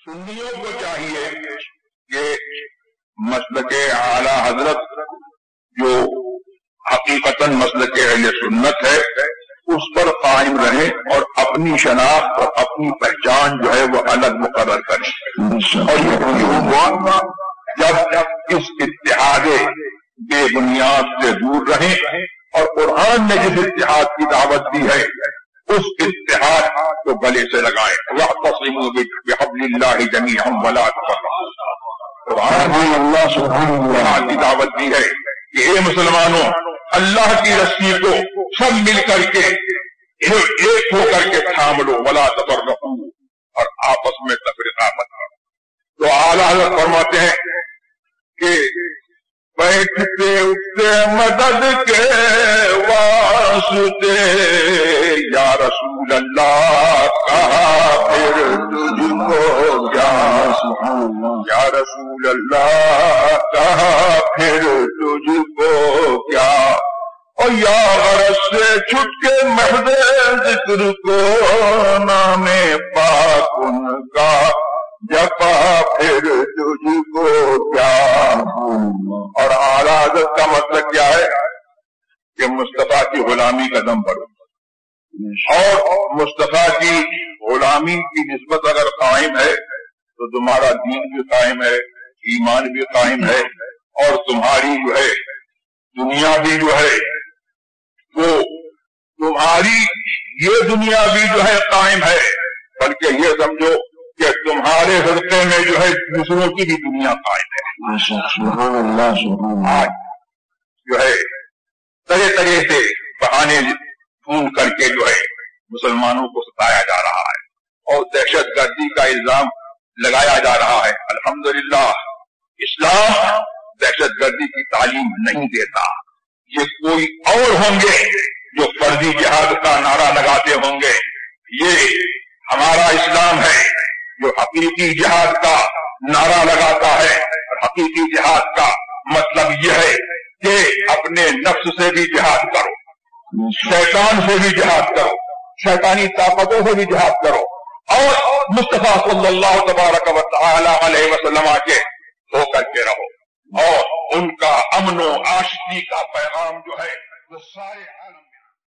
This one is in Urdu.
سنیوں کو چاہیے کہ مسلک اعلی حضرت جو حقیقتاً مسلک اہل سنت ہے اس پر قائم رہیں اور اپنی شناخت اور اپنی پہچان جو ہے وہ الگ مقرر کریں. اور یہ ہوا جب اس اتحاد بے بنیاد سے دور رہیں اور قرآن نے جس اتحاد کی دعوت دی ہے اس اتحاد کو گلے سے لگائیں. وَاعْتَصِمُوا بِحَبْلِ اللَّهِ جَمِيعًا وَلَا تَفَرَّقُوا. قرآن نے اللہ سبحانہ وتعالی کی دعوت دی ہے کہ اے مسلمانوں اللہ کی رسی کو سب مل کر کے ایک ہو کر کے تھام لو. وَلَا تَفَرَّقُوا. اور آپس میں تفرقہ مت کرو. تو اعلیٰ حضرت فرماتے ہیں کہ بیٹھتے اٹھتے مدد کے واسطے یا رسول اللہ کہا پھر تجھ کو کیا. یا رسول اللہ کہا پھر تجھ کو کیا. اور یا غرض سے چھٹ کے محض ذکر کو نام پاک ان کا جپا پھر تجھ کو کیا. اور اعلیٰ حضرت کا مطلب کیا ہے کہ مصطفیٰ کی غلامی کا دم بڑھو. اور مصطفیٰ کی غلامی کی نسبت اگر قائم ہے تو تمہارا دین بھی قائم ہے, ایمان بھی قائم ہے, اور تمہاری جو ہے دنیا بھی جو ہے وہ تمہاری یہ دنیا بھی جو ہے قائم ہے, بلکہ یہ سمجھو کہ تمہارے صدقے میں جو ہے دوسروں کی بھی دنیا قائم ہے. آج جو ہے طرح طرح سے بہانے ڈھونڈ کر کے جو ہے مسلمانوں کو ستایا جا رہا ہے اور دہشت گردی کا الزام لگایا جا رہا ہے. الحمدللہ اسلام دہشت گردی کی تعلیم نہیں دیتا. یہ کوئی اور ہوں گے جو فرضی جہاد کا نعرہ لگاتے ہوں گے. یہ ہمارا اسلام ہے جو حقیقی جہاد کا نعرہ لگاتا ہے. اور حقیقی جہاد کا مطلب یہ ہے کہ اپنے نفس سے بھی جہاد کرو, شیطان سے بھی جہاد کرو, شیطانی طاقتوں سے بھی جہاد کرو, اور مصطفیٰ صلی اللہ تبارک و تعالی علیہ وسلم کے ہو کر کے رہو. اور ان کا امن و آشتی کا پیغام جو ہے وہ سارے عالم